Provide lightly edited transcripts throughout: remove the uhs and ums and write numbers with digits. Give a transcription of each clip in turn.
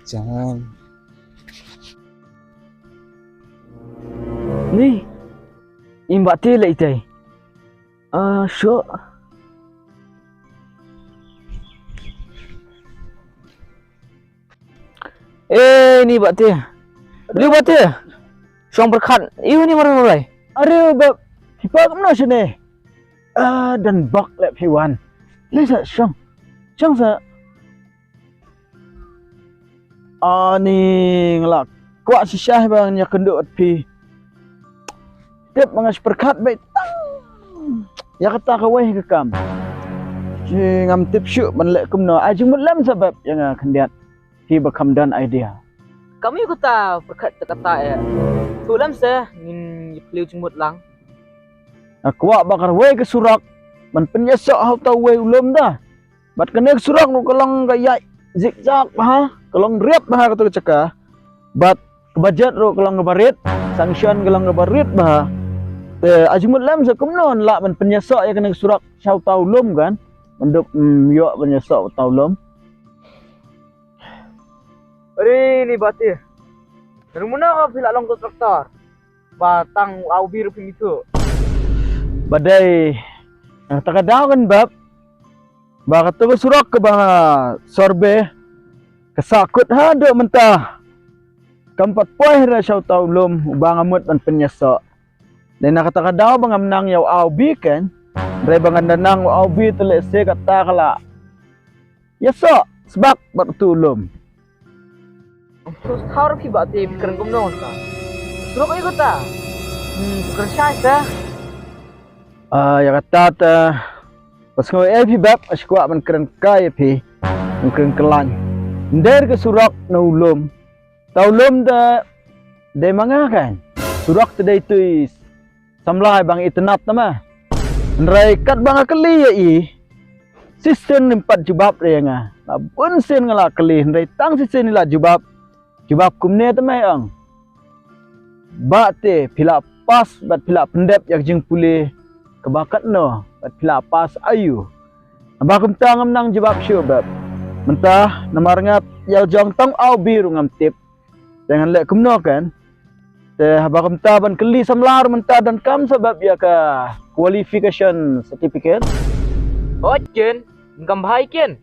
Jangan. Ni, imbak teh lagi teh. Syok. Ni bak teh. Beli bak teh. Syong berkat. Iu ni marai-marai. Aduh, bab. Hipa kemana sini? Dan bak lep hewan. Lihat syong. Syong sa. Ni ngelak. Kuat si syah bang nya kenduk pi. Tip mengas perkat baik tang. Ya kata kawai ke kam. Si ngam tip syuk menlek kumno. Ajung mulam sebab yang kendiat. Hi bakam dan idea. Kami kata berkat kata ya. Tulam saya ngin beliau jemput lang. Kuat bakar wei ke surak. Man penyesok hau tau wei ulum dah. Bat kena ke surak nu kalong gaya zigzag bah. Kalong riap bah kata cakap. Bat budget ro kalong ngebarit. Sanction kalong ngebarit bah. Ajumut lam sekumnon lah man penyesok ya kena ke surak hau tau ulum kan. Menduk yok penyesok tau ulum. Ni batir. Dari mana kau pilih long kontraktor? Batang au biru pintu. Badai takadaw kan bab. Ba kata surak ke bah sorbe. Kesakut ha dok mentah. Kampat poih ra syau tau ulum bang amut man penyesok. Dan nak kata kadaw bang menang yau au bi kan. Dari bang danang au bi telek se kata kala. Ya sok sebab bertulum. Terus harap hibat ti pikiran kau nong ta. Suruh kau ikut ta. Bukan syah. Ya kata ta. Pas kau pi bab askuat man keren kai pi. Man keren kelan. Nder ke surak na ulum. Ta ulum da de mangakan. Surak ta dai tuis. Samlai bang itenat nama. Nrai kat bang akeli ya i. Sistem empat jubab dia nga. La pun sen ngala keli nrai tang sistem ni la jubab. Jubab kumne temai ang. Ba te pila pas bat pila pendep yak jeng pulih kebakat no. Bat pila pas ayu. Ba kum tang nang jubab syubab. Mentah namar ngap yal jong tang au biru ngam tip. Jangan lek kumno kan. Te ba kum ta ban keli samlar mentah dan kam sebab ya ka qualification certificate. Oh jen, ngam bahai ken.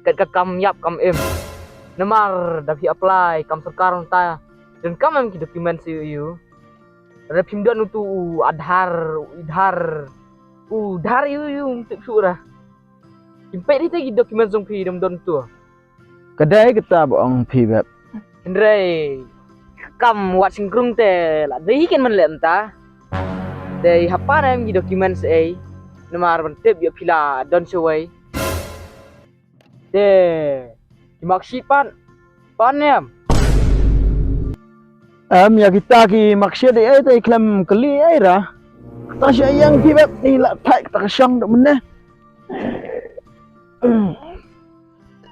Kat kam yap kam em. Namar dapat apply kam sekarang ta dan kam am dokumen you. Ada pimdan untuk idhar you tip surah. Impai dia tagi dokumen song pi dom tu. Kedai kita boong pi bab. Ndrai kam wat singkrung te la dei ken man lem ta. Dei hapa nam gi dokumen se namar ban tip yo pila don sewai. Dimaksud panem. Ya kita ki maksud dia tu iklam keli aira. Tak sayang pi bab ni la tak tak syang dak meneh.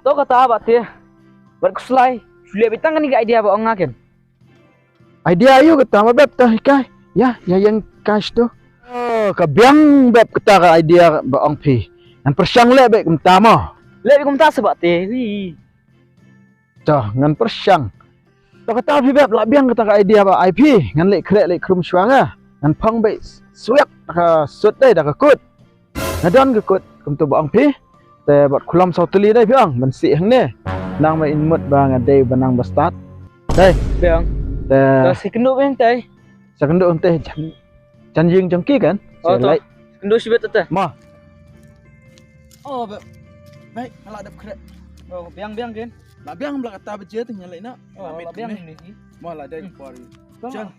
To kata apa teh? Berkuslai. Sulit bitang ni idea ba ong ngaken. Idea ayu kata bab tah kai. Ya yang cash tu. Kabiang bab kata ka idea ba ong pi. An persyang le bab kemtama. Le kum ta sebab teh. Wi. Dah ngan persyang. Tak kata pi bab la biang kata ka idea ba IP ngan le krek le krum syanga. Ngan pang bai suyak ka sut dai dah ka kut. Nadon ka kut kum tu ba ong pi. Te bat kulam sauteli dai piang ban si hang ne. Nang ma inmut ba ngadai banang ba start. Dai Bang. te Si kenduk bang teh. sakenduk teh janjing jengki kan. Oh tu. Lai Kenduk si betul teh. ma. Oh baik kalau ada krek. Oh biang kan. La biang belak kata beje tu nyalai nak. Oh biang ni. Ma la dai kuari. Jan.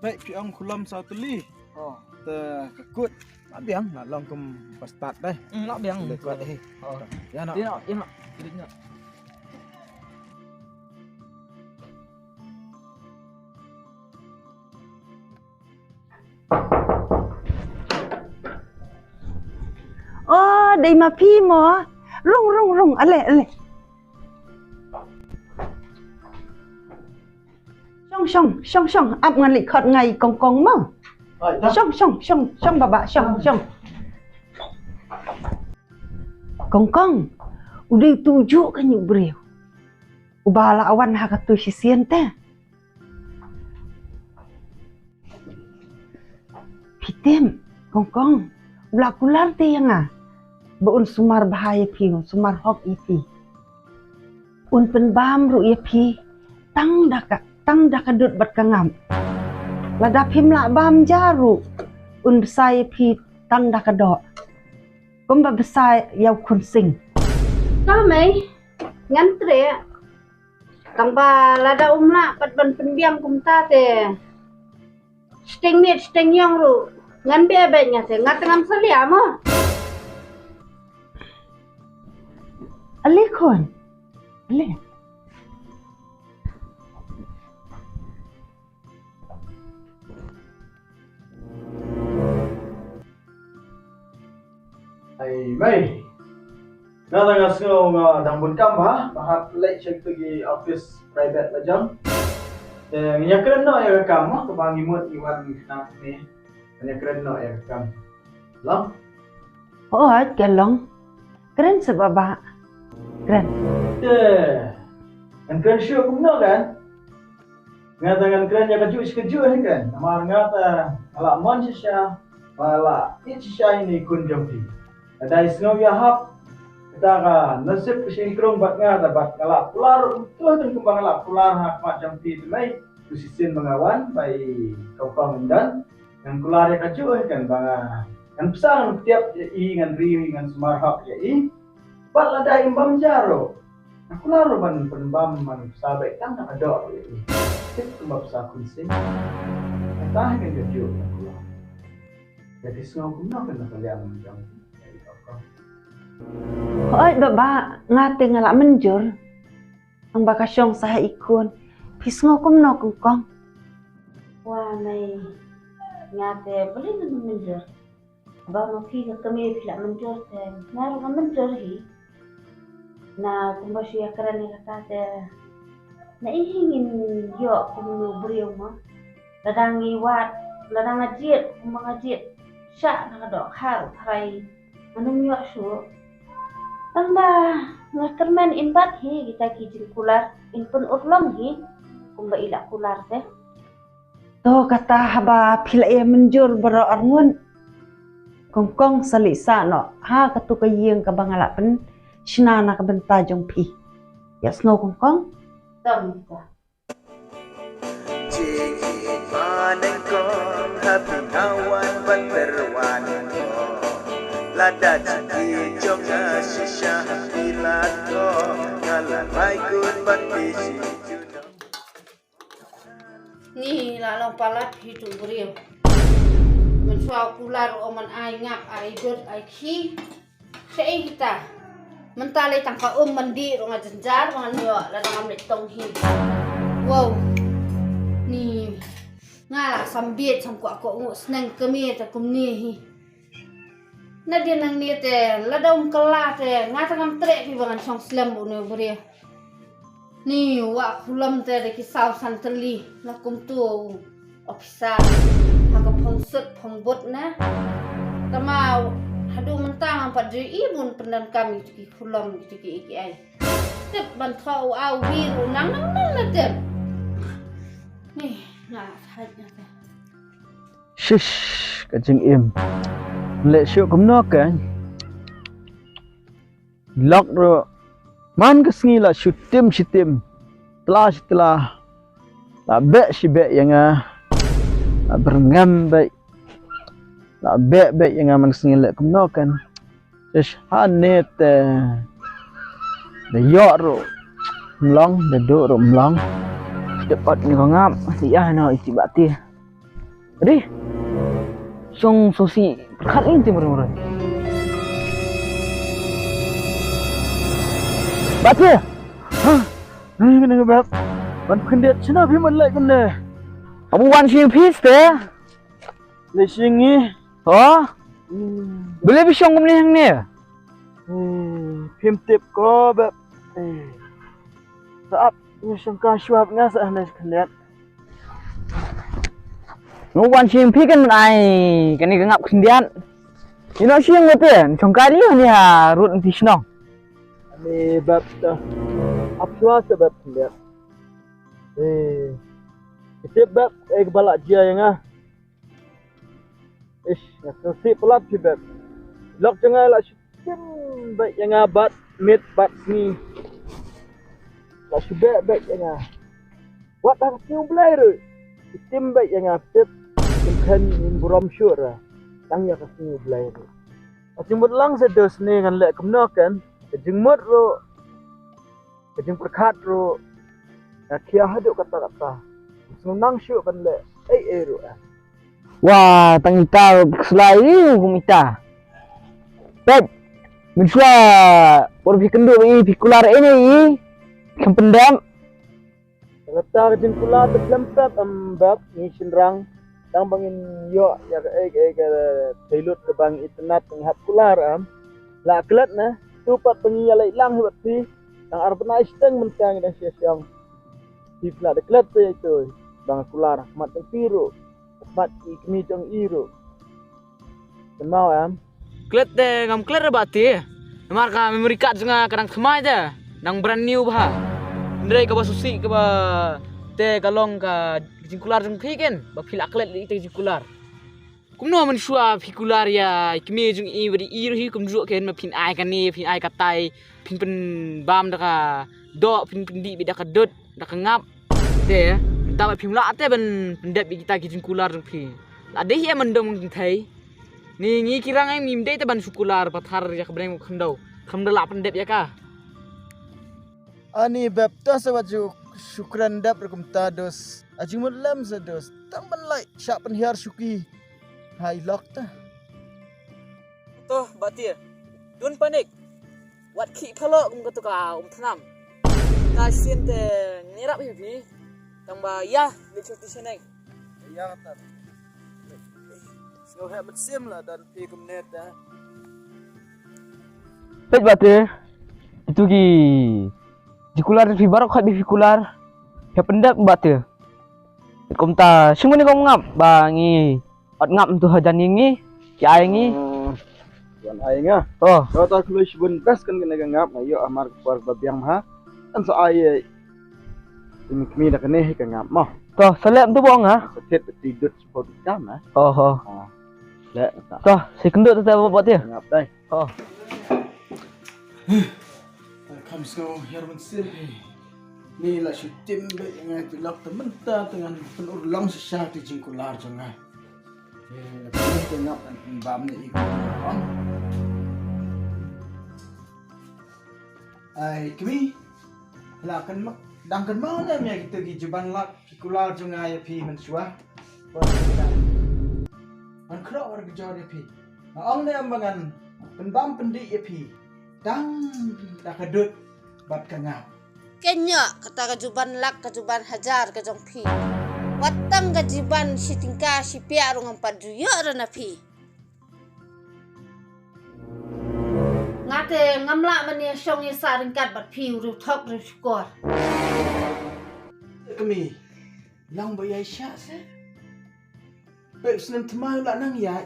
Baik piang kulam sauteli. Oh. Te kekut. La biang la long kum ba start dai. Nak biang. Boleh kuat deh. Oh. Ya nak. Dia nak. Oh, dai ma pi mo. Rung. Ale. Song. Ap ngan li khot ngai kong mo. Song baba, song. Kong. Udah tujuh kan yuk beliau. ubala awan hakatu sisien teh. Pitim, kongkong, ulah kular teh yang beun sumar bahaya pi, sumar hok ipi. Un penbam ru ia pi, tang dah kadut bat kangam. Lada pim la bam jaru, un besai pi tang dah kadot. Kumba besai yau kun sing. Kami ngantri kang ba lada umla pat ban pendiam kumta te steng net steng yang ru ngan be nya te ngat ngam salia mo Ale kon, ale. Ai mai. Nga tengah sengau dang bun kam ha, bahap lek cek pergi office private lajang. Nya keren no ya kam ha, ke bangi mut iwan nak ni. Nya keren no ya kam. Long. Oh, galong. Keren sebab ba. Keren. Kan keren sure kum no kan. Nga tangan keren ya kaju kan. Namar ngata ala mon sisya, ala sisya ini kun jampi. Ada sengau ya hap kita nasib kesingkrong bat nga dapat kalap pular tuh dan kembang kalap pular hak macam ti tunai kusisin mengawan by kau dan kular ya kacu kan banga kan pesang tiap i ngan ri ngan semar hak ya i bat lada imbam jaro kular ban penbam man sabai kan tak ada ya i tip kembang sa kusin entah kan kacu kular jadi semua guna kan kalian macam Oi baba ngate ngala menjur. Ang bakasyong saha ikon. Pisngo kum no kongkong. wa mai ngate boleh ngan menjer ba mo ki ka kami pila menjer te naru ngan menjer hi na kumba siya karani kata te na ihingin yo kum beriyo mo ladang iwat ladang ngajit kumba ngajit sya na dok har trai anum yo su tamba ngakermen imbat hi kita kijin kular in pun urlong hi kumba ila kular teh To kata haba pila e menjur bero arngun. Kongkong salisa no ha katu kayeng ka bangala pen sinana ka benta jong pi. Yes no kongkong. tam ka Cingin maneng kong happy hawan berwan ko lada ciki jom na shisha bilat ko ngalan mai kun ban bisi ni lalong palat hitung beriyo men soal kular o man ai ngap ai dot ai khi sei kita mentale tangka mandi ro ngajenjar ngan yo la ngam le tong hi wow ni ngala sambiet sam ko ngu sneng kemi ta kumni hi na dia nang ni te la dom kala te ngata ngam tre pi bangan song slam bu ne beriyo ni wa kulam te de kisau santeli la kum tu ofisa haka pongsut pongbot na tama hadu mentang pa ji ibun pendan kami ki kulam ki iki ai tep ban thau au biru nang na tem ni na hanya ta Shish, kacing im. Lek syuk kum no kan. Lok ro man kesngi la syutim setelah la bek si bek yang berngam baik la bek yang man kesngi lek kum no kan. Ish hanet de yok ro mlong de do ro mlong cepat ni kau ngam ya no isi bati. Jadi song sosi perkat ini timur-timur. Bati. Hah? Ni kena bab. Ban kendet cina pi man lai kena. Abu wan sing pis te. Le sing ni. Oh. Boleh bisong kum ni hang ni. Pim tip ko bab. Saat ni sangka syuap ngas ahna kendet. Ngu wan sing pi kan man ai. Kan ni ngap kendian. Ini sing ngote. Sangka ni ha rut ti snong. Ni bab dah Apa sebab dia? Sebab balak dia yang nasi pelat sebab. Lok jangan lah sistem baik yang bat mit bat ni. Lah sebab baik yang Wat dah siung belai tu. Sistem baik yang apet kan in buram syur. Tang ya kasih belai tu. Asing lang sedos ni kan lek kemno kan. Jengmut ro. Kejeng perkat ro. Kia haduk kata-kata. Senang syuk kan lek. Ro. Wah, tang ita selai kumita. Pep. Miswa por kendu pikular ini. Kempendam. Letak kejeng pula terlempet bab ni sinrang. Tang bangin yo ya telut ke bang internet penghat kular La kelat na. Tupat pengiyalai lang hebat si. Tang arbana isteng mentang dan siang. Sifla deklat tu itu. Bang kular mat piru. Mat ikmi jong iru. Kenal Klet de ngam klet bati. Namar ka memory card nga kadang khmai je. Nang brand new bah. Ndrei ka ba susi ka ba te kalong ka jingkular jeng phiken ba phila klet li te jingkular. Kumno man shua phikular ya ikmi jeng i bari iru hi kum ru ken ma phin ai kan ni phin ai ka tai phin pen bam da ka do phin di bi da ka dot da ka ngap te ta ba phim la te ben pendep bi kita jingkular jeng phi. Ade hi mandom thai. Ni ngi kirang ai mim dei te ban sukular pathar ya kbreng khandau. Khamdala pendep ya ka. Ani bab ta sawaju syukran dap rekum tados. Ajimut lam sados. Tang ban lai syak penhiar syuki. Hai lok ta. Toh bati. Dun panik. Wat ki phalo kum ka to ka thanam. Ta sin te nirap hi bi. Tang ba ya le chuti seneng. Ya kata. So hebat sim lah dan pi kum net dah. Pet bati. Itu ki jikular fi barok khat bi fikular. Ya pendap bati. Kum ta semua ni kau ngap bangi. Ot ngap tu hajan ini. Ki ai ngi. Tuan ai nga. Oh, Kalau tak keluar sebun best kan kena ngap ayo amar kuar babiang ha. Kan so ai kami dah kena ke ngap mah. toh selep tu bohong ha. Setet tidur sepuluh jam ah. Oh, oh. Lek tak Toh, si kenduk tu saya buat dia. ngap dai. Oh. Kam so hier men sir. Ni lah syutim baik yang itu lak tementa dengan penur lang sesat di jingkular jangan. Kami tengok bam ni ikut. Ai kami lakan mak dangkan mau na mi kita gi juban lak jingkular jangan ya pi men suah. Man krok war gejor ya pi. Ong ne ambangan penbam pendik ya pi. Dang dah kedut bat kangap. Kenya kata kajuban lak kajuban hajar kajong pi. Watang kajiban si tingka si piarong ang padriyo na pi. Ngate ngamla man ya syong ya saringkat bat pi ru thok ru skor. Kami lang bayai syak se. Beb senam temai la nang ya.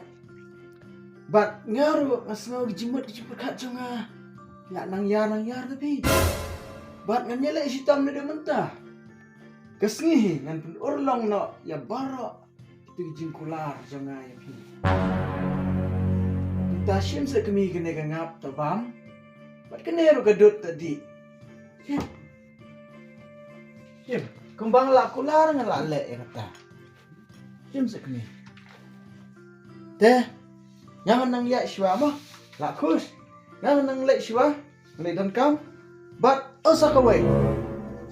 Bat ngaru ngasngau jimut kat jonga. La nang yar tapi. Bat nganya la isitam na mentah. Kesngi ngan pun urlong no ya barok itu jingkular jonga ya pi. Kita sim se kami kena ngap tabam. Bat kena ru gadut tadi. Sim, kembang la kular ngan la lek ya kata. Sim se kami. Teh, nyaman nang ya shwa mah. La kus. Nyaman nang lek shwa. Lek dan kam. Bat osa kawai.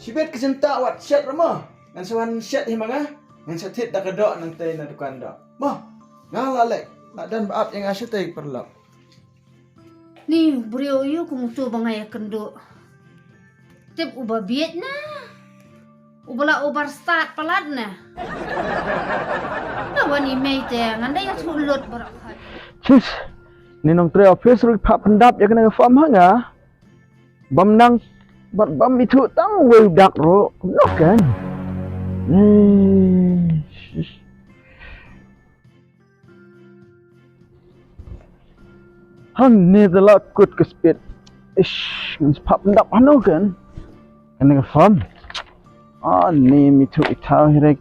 Sibet kesentak wat syat ramah. Ngan sawan syat himanga. Ngan satit dak kedok nang tei na dukan dok. Mah, ngala lek. Nak dan baap yang asyik tei perlok. Ni brio yu kumutu bangaya kendo. Tip ubah biet na. Ubala obar start palat na. Nawani mei te nganda ya sulut barakat. Cis. Ni nong tre office ru pap pendap ya kena form hanga. Bam nang bat bam itu tang we dak ro. Nok kan. Han ni the lot good ke speed. Ish, pap pendap ano kan. Kan ka fam. Ni mi thu ithau hirek.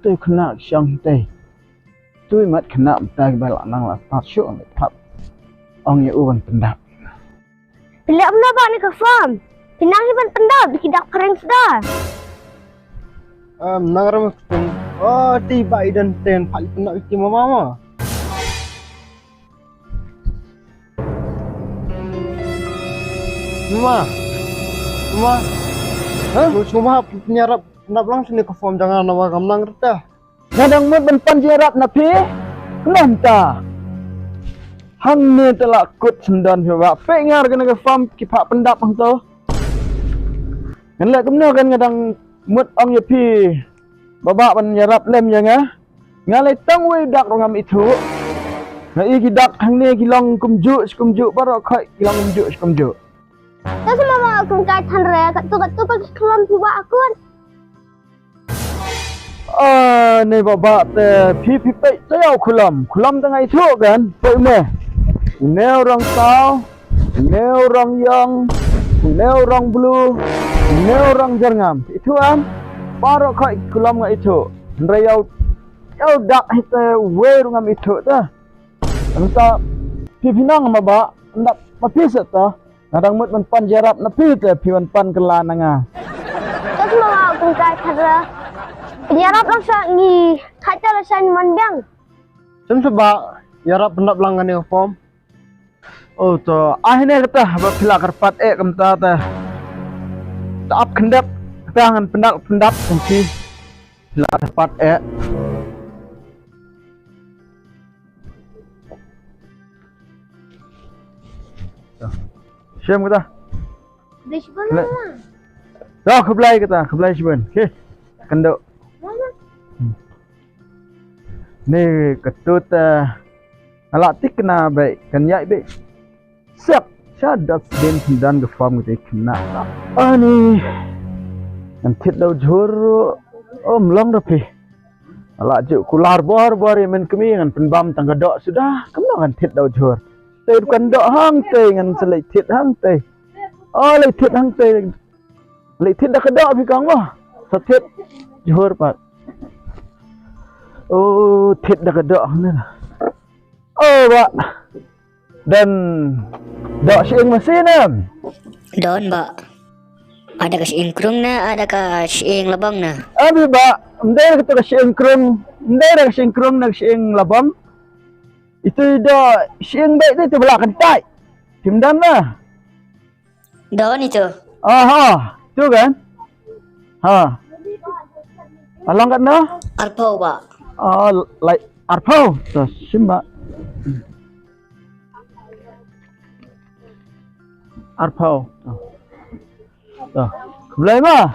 Tôi khna xiang tei. Tôi mat khna ta ba la nang la ta shu ang thap. Ong ye uban pendap. Bila amna ba ni ka farm? Pinang iban pendap dikidak kering sudah. Nagaram tung. Tiba idan ten pali pena iki mama. Mama. Cuma penyarap nak langsung ni ke form jangan nama gamlang reta. Ngadang mut ban pan jerap na pi. Kenam ta. Hang ni telak kut sendan phi pe ngar kan ka fam ki pha pendap hang to. Ngan le kemno kan ngadang mut ong ye pi. Baba ban jerap lem yang ah. Ngalai tang we dak rongam itu. Ngai ki dak hang ni ki long kumju baro khoi ki long kumju. Kasi mama akong kahit hanre, katu pag kelam tiba akun. Ni baba te pi pe sayau kulam tangai itu kan. Pe me. Neo rong tau, neo rong yang, neo rong blue, neo rong jerngam. Itu am. Baro khoi kulam ngai itu. Hanre yau dak hite we rongam itu ta. Anta pi pinang maba ndak mapisat ta. Nadang mut man pan jarap na pi te pi man pan kelan nga. Kasi mama akong kahit hanre, penyarap lang sa ni kahit ala sa ni manbyang. Sebab yarap pendap langan ni form. To akhirnya kita ba pila karpat kam ta taap kendap kita ngan pendap kunci pila karpat Siam kita. Besh ba mama? Dah keblai siban. Okey. Kendok. Mama. Ni ketut alak tik kena baik kan yai baik. Siap. Syadat den dan ke farm kita kena. Ni. Nanti dah jur melong dah pi. Alak juk kular bor men kemi ngan penbam tangga dok sudah. Kemana kan tit dah jur. Tei bukan dok hang tei ngan selai tit hang tei. Lai tit hang tei. Lai tit dah kedok pi kang wah. Satit jur pak. Tit dah kedok ni. Pak. Dan dok siing mesin Doon ba? Ada ka siing krung na, ada ka siing labang na. Abi ba, ndai ka siing krung, ndai ka siing krung nag siing labang. Itu dah siing baik tu belak kentai. Timdan lah. Doon ito. Aha, tu kan? Alang kat na? Arpaw ba? Like arpau. Tu simba. Arpau. Keblai mah.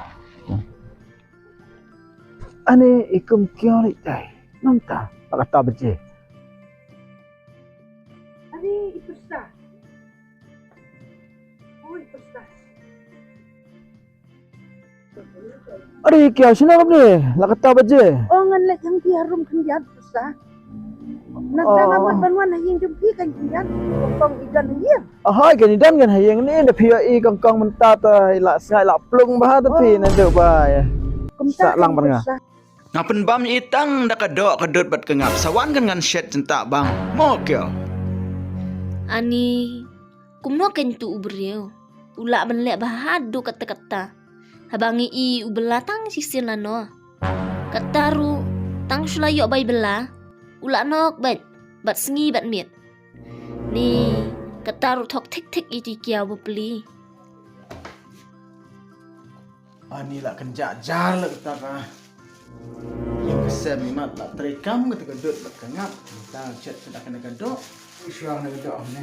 Ani ikum kyo ni tai. Namta, tak kata beje. Ani ipusta. Ipusta. Ari kyo sino ni? La kata beje. Ngan lek yang piarum kendiat ipusta. Nagtangapan banwan hayang jumpi kan kendiat. Kong ikan hayang. Ahai kan idan kan hayang ni nda PI kong mentah ta la sangai la plung bah tapi nanti ba ya. Sa lang ban nga. Ngapen bam itang da kadok kadut bat kengap sawan kan ngan shed centak bang. Mo kyo. Ani kumno kentu ubreu. Ula benlek bahadu kata-kata. Habangi I ubelatang sisir lano. Kataru tang sulayok bai bela. Ula nok bat sengi bat mit. Ni kataru tok tik iti kiau beli. Ani lah kenjak jar lah kata ka. Yang kesem mat lah terekam kata kadut bat kengap. Tang shed sudah kena kadok. Isyang nak kadok ni.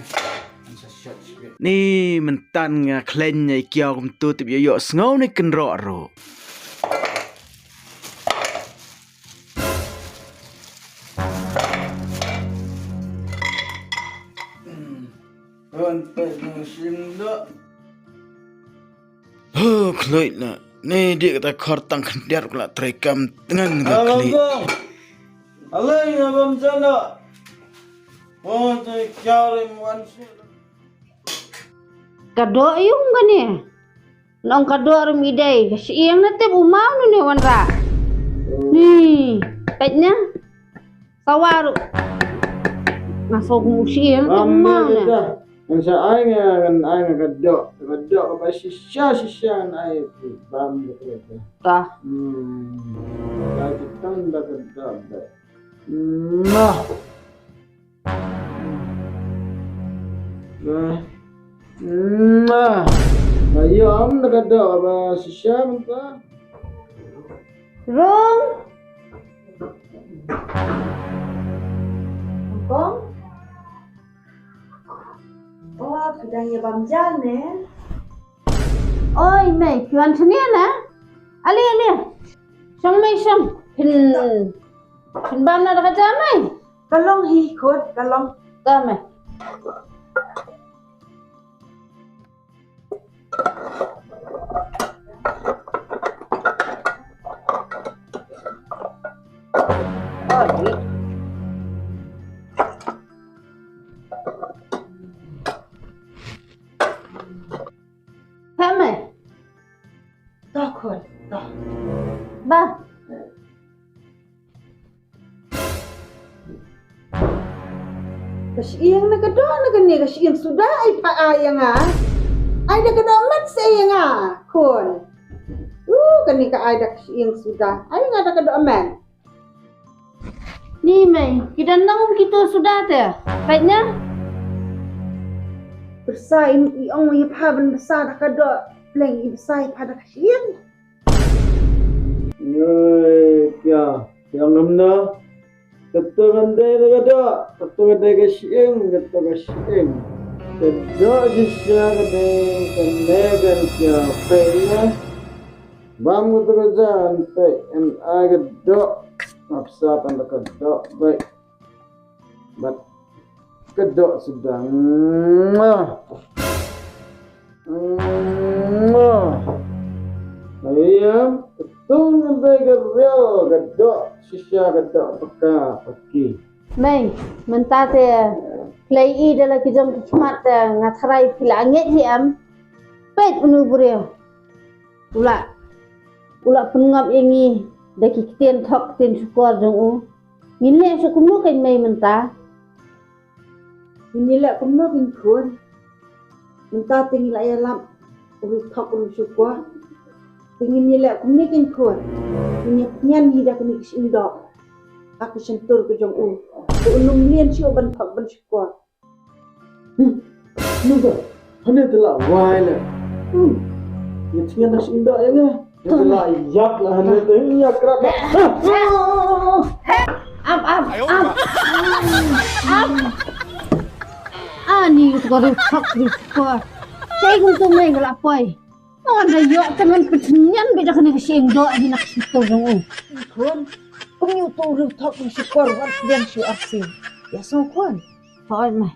Ni mentan nga klen nya kiau kum tu tip yo sngow ni kenro ro. Kloit na. Ni dia kata kortang kendiar kula terekam dengan ngakli. Alai abang jana. Tu kyalim wan. Kadok yung gani. Nong kador midai, siang na tip umau ni wanra. Ni, petnya sawaru. Masuk musim tu umau na. Ang sa ay nga kadok ka ba sisya kan ay bam betul. Tah, Lagi tanda kadok ba. Nah. Nah. Ayam nakadok ka ba sisya ka? Rong. Kong? Oh, pedangnya Bang Jan Oi, mày, chuan sini na. Ali. Sang mày sang. Pin bam na ka mày. Kalong hi khot, kalong. Ta mày. Hả mày? Toh khot, toh. Ba. Kasiang na kadon na gani kasiang sudah ay paayang Ay na kadon mat sa iyang kon. Kani ka ay da kasiang sudah. Ay nga da kadon man. Ni mày, kita nang kita sudah teh. Baiknya. Bersaing iong may paban besar da kadon. Pleng ibsay pada kasiang. Ngơi kìa, yang namna ketungan day kada, ketungan day kasieng, kada jisya kada kenegan kya paynya, bam kutu kajan pay, and I kada ngapsa tanda kada baik, but kada sudah, ayam. Tung nanti kerja kedok sisya kedok peka peki. Mày, mình ta thì play i đây là cái dòng smart ngắt thay pila ngét hi am. Pet unu buriu. Ula pengap ini daki kitian thok tin syukur jong u. Ngile so kumno kan mày mình ta. Ini lah kumno bin khon. Minta tinggi lah alam. Ulu thok ulu syukur. Tingin nila kung nikin ko, nyan hida ko nikis indo. Ako sentur ko jong unong lian siya ban syukur. Nuga, hanya telah wai le. Ya tiyan nas inda ya nga. Ya telah yak lah hanya tu yak kerak. Ni itu kalau thok di syukur. Saya kung tumay galapay. Ada yok teman pecenyan beda kena kasieng do di nak situ jong Khon, kung yung turu thok ng syukur, wan yan siya arsin. Ya so khon. Thôi mày.